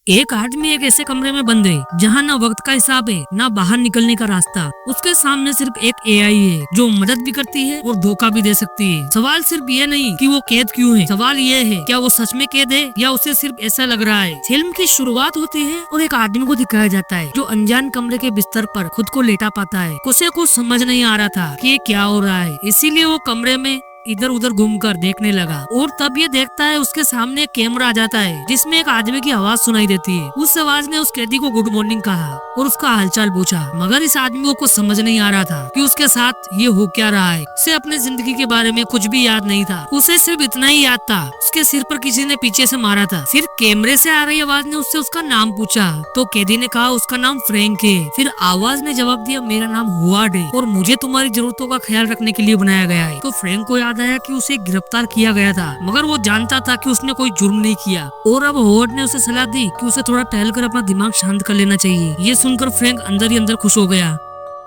एक आदमी एक ऐसे कमरे में बंद है जहाँ ना वक्त का हिसाब है ना बाहर निकलने का रास्ता। उसके सामने सिर्फ एक एआई है जो मदद भी करती है और धोखा भी दे सकती है। सवाल सिर्फ ये नहीं कि वो कैद क्यों है, सवाल ये है क्या वो सच में कैद है या उसे सिर्फ ऐसा लग रहा है। फिल्म की शुरुआत होती है और एक आदमी को दिखाया जाता है जो अनजान कमरे के बिस्तर पर खुद को लेटा पाता है। उसे कुछ समझ नहीं आ रहा था कि ये क्या हो रहा है, इसीलिए वो कमरे में इधर उधर घूमकर देखने लगा और तब ये देखता है उसके सामने एक कैमरा आ जाता है जिसमें एक आदमी की आवाज सुनाई देती है। उस आवाज ने उस कैदी को गुड मॉर्निंग कहा और उसका हालचाल पूछा, मगर इस आदमी को कुछ समझ नहीं आ रहा था कि उसके साथ ये हो क्या रहा है। उसे अपने जिंदगी के बारे में कुछ भी याद नहीं था, उसे सिर्फ इतना ही याद था उसके सिर पर किसी ने पीछे से मारा था। फिर कैमरे से आ रही आवाज ने उससे उसका नाम पूछा तो कैदी ने कहा उसका नाम फ्रैंक है। फिर आवाज ने जवाब दिया, मेरा नाम हुआर्ड है और मुझे तुम्हारी जरूरतों का ख्याल रखने के लिए बनाया गया है। तो फ्रैंक को याद आया कि उसे गिरफ्तार किया गया था मगर वो जानता था कि उसने कोई जुर्म नहीं किया और अब होवर्ड ने उसे सलाह दी कि उसे थोड़ा टहलकर अपना दिमाग शांत कर लेना चाहिए। ये सुनकर फ्रैंक अंदर ही अंदर खुश हो गया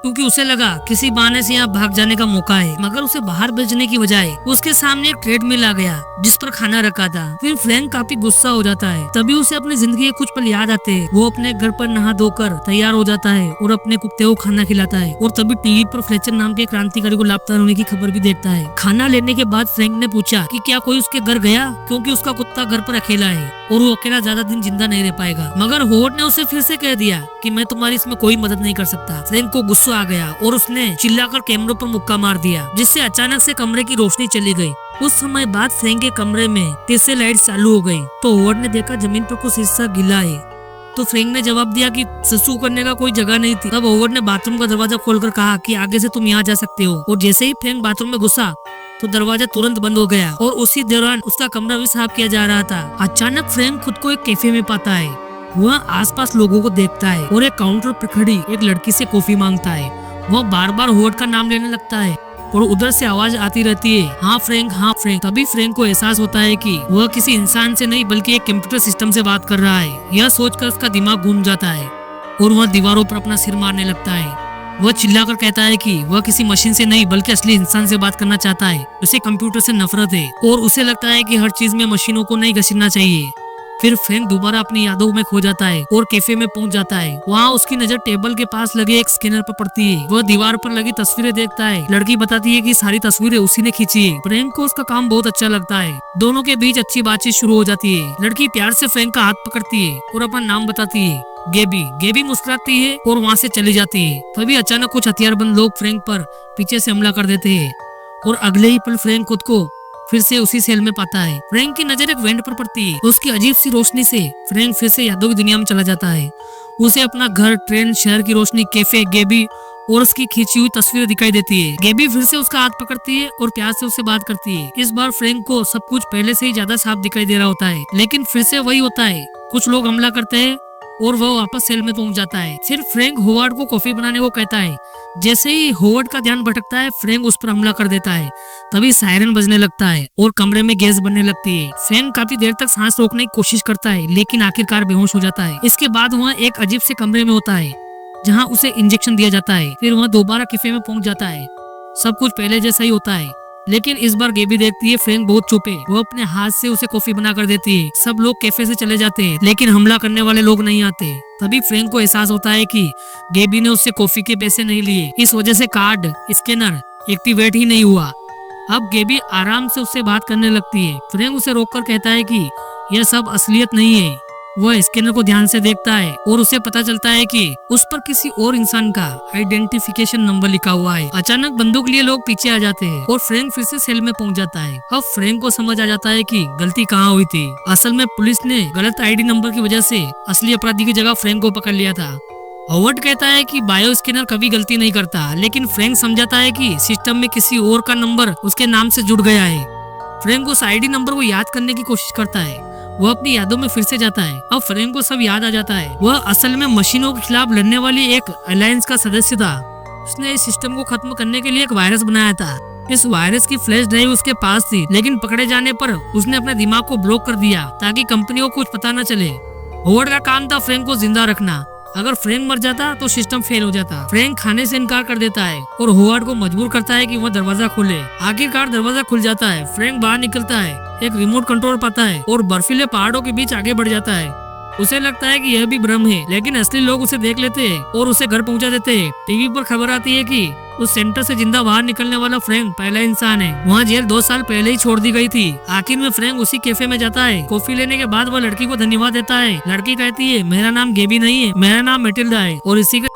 क्योंकि उसे लगा किसी बहाने से यहाँ भाग जाने का मौका है। मगर उसे बाहर भेजने की बजाय उसके सामने एक ट्रेडमिल आ गया जिस पर खाना रखा था। फिर फ्रैंक काफी गुस्सा हो जाता है। तभी उसे अपनी जिंदगी के कुछ पल याद आते हैं। वो अपने घर पर नहा धोकर तैयार हो जाता है और अपने कुत्ते को खाना खिलाता है और तभी टीवी पर फ्लेचर नाम के क्रांतिकारी को लापता होने की खबर भी देखता है। खाना लेने के बाद फ्रैंक ने पूछा कि क्या कोई उसके घर गया क्योंकि उसका कुत्ता घर पर अकेला है और वो अकेला ज्यादा दिन जिंदा नहीं रह पाएगा। मगर होवर्ड ने उसे फिर से कह दिया कि मैं तुम्हारी इसमें कोई मदद नहीं कर सकता। फ्रैंक को गुस्सा आ गया और उसने चिल्लाकर कैमरों पर मुक्का मार दिया जिससे अचानक से कमरे की रोशनी चली गई। उस समय बाद फ्रैंक के कमरे में फिर से लाइट चालू हो गई तो होवर्ड ने देखा जमीन पर कुछ हिस्सा गीला है। तो फ्रैंक ने जवाब दिया कि सुसु करने का कोई जगह नहीं थी। तब होवर्ड ने बाथरूम का दरवाजा खोलकर कहा कि आगे से तुम यहाँ जा सकते हो और जैसे ही फ्रैंक बाथरूम में घुसा तो दरवाजा तुरंत बंद हो गया और उसी दौरान उसका कमरा भी साफ किया जा रहा था। अचानक फ्रैंक खुद को एक कैफे में पाता है। वह आसपास लोगों को देखता है और एक काउंटर पर खड़ी एक लड़की से कॉफी मांगता है। वह बार बार होवर्ड का नाम लेने लगता है और उधर से आवाज आती रहती है, हाँ फ्रैंक, हाँ फ्रैंक। तभी फ्रैंक को एहसास होता है कि वह किसी इंसान से नहीं बल्कि एक कंप्यूटर सिस्टम से बात कर रहा है। यह सोचकर उसका दिमाग घूम जाता है और वह दीवारों पर अपना सिर मारने लगता है। वह चिल्लाकर कहता है कि वह किसी मशीन से नहीं बल्कि असली इंसान से बात करना चाहता है। उसे कंप्यूटर से नफरत है और उसे लगता है कि हर चीज में मशीनों को नहीं घसीटना चाहिए। फिर फ्रैंक दोबारा अपनी यादों में खो जाता है और कैफे में पहुंच जाता है। वहाँ उसकी नजर टेबल के पास लगे एक स्कैनर पर पड़ती है। वह दीवार पर लगी तस्वीरें देखता है। लड़की बताती है कि सारी तस्वीरें उसी ने खींची है। फ्रैंक को उसका काम बहुत अच्छा लगता है। दोनों के बीच अच्छी बातचीत शुरू हो जाती है। लड़की प्यार से फ्रैंक का हाथ पकड़ती है और अपना नाम बताती है, गेबी। गेबी मुस्कुराती है और वहाँ से चली जाती है। तभी अचानक कुछ हथियारबंद लोग फ्रैंक पर पीछे से हमला कर देते हैं और अगले ही पल फ्रैंक खुद को फिर से उसी सेल में पाता है। फ्रैंक की नजर एक वेंट पर पड़ती है। उसकी अजीब सी रोशनी से फ्रैंक फिर से यादों की दुनिया में चला जाता है। उसे अपना घर, ट्रेन, शहर की रोशनी, कैफे, गेबी और उसकी खींची हुई तस्वीरें दिखाई देती है। गेबी फिर से उसका हाथ पकड़ती है और प्यार से उससे बात करती है। इस बार फ्रैंक को सब कुछ पहले से ही ज्यादा साफ दिखाई दे रहा होता है, लेकिन फिर से वही होता है। कुछ लोग हमला करते हैं और वह वापस सेल में पहुंच जाता है। फिर फ्रैंक होवर्ड को कॉफी बनाने को कहता है। जैसे ही होवर्ड का ध्यान भटकता है फ्रैंक उस पर हमला कर देता है। तभी सायरन बजने लगता है और कमरे में गैस बनने लगती है। फ्रैंक काफी देर तक सांस रोकने की कोशिश करता है लेकिन आखिरकार बेहोश हो जाता है। इसके बाद वह एक अजीब से कमरे में होता है जहाँ उसे इंजेक्शन दिया जाता है। फिर वह दोबारा कैफे में पहुंच जाता है। सब कुछ पहले जैसा ही होता है लेकिन इस बार गेबी देखती है फ्रैंक बहुत चुप है। वो अपने हाथ से उसे कॉफी बना कर देती है। सब लोग कैफे से चले जाते हैं लेकिन हमला करने वाले लोग नहीं आते। तभी फ्रैंक को एहसास होता है कि गेबी ने उससे कॉफी के पैसे नहीं लिए, इस वजह से कार्ड स्कैनर एक्टिवेट ही नहीं हुआ। अब गेबी आराम से उससे बात करने लगती है। फ्रैंक उसे रोककर कहता है कि यह सब असलियत नहीं है। वह स्कैनर को ध्यान से देखता है और उसे पता चलता है कि उस पर किसी और इंसान का आइडेंटिफिकेशन नंबर लिखा हुआ है। अचानक बंदूक लिए लोग पीछे आ जाते हैं और फ्रैंक फिर से सेल में पहुंच जाता है। अब फ्रैंक को समझ आ जाता है कि गलती कहाँ हुई थी। असल में पुलिस ने गलत आईडी नंबर की वजह से असली अपराधी की जगह फ्रैंक को पकड़ लिया था। होवर्ड कहता है कि बायो स्कैनर कभी गलती नहीं करता, लेकिन फ्रैंक समझाता है कि सिस्टम में किसी और का नंबर उसके नाम से जुड़ गया है। फ्रैंक उस आईडी नंबर को याद करने की कोशिश करता है। वह अपनी यादों में फिर से जाता है। अब फ्रैंक को सब याद आ जाता है। वह असल में मशीनों के खिलाफ लड़ने वाली एक अलायंस का सदस्य था। उसने इस सिस्टम को खत्म करने के लिए एक वायरस बनाया था। इस वायरस की फ्लैश ड्राइव उसके पास थी लेकिन पकड़े जाने पर उसने अपने दिमाग को ब्लॉक कर दिया ताकि कंपनी को कुछ पता न चले। होवर्ड का काम था फ्रैंक को जिंदा रखना। अगर फ्रैंक मर जाता तो सिस्टम फेल हो जाता। फ्रैंक खाने से इनकार कर देता है और होवर्ड को मजबूर करता है कि वह दरवाजा खोले। आखिरकार दरवाजा खुल जाता है। फ्रैंक बाहर निकलता है, एक रिमोट कंट्रोल पाता है और बर्फीले पहाड़ों के बीच आगे बढ़ जाता है। उसे लगता है कि यह भी भ्रम है, लेकिन असली लोग उसे देख लेते हैं और उसे घर पहुंचा देते हैं। टीवी पर खबर आती है कि उस सेंटर से जिंदा बाहर निकलने वाला फ्रैंक पहला इंसान है। वहाँ जेल 2 साल पहले ही छोड़ दी गई थी। आखिर में फ्रैंक उसी कैफे में जाता है। कॉफी लेने के बाद वह लड़की को धन्यवाद देता है। लड़की कहती है, मेरा नाम गेबी नहीं है, मेरा नाम मैटिल्डा है। और इसी के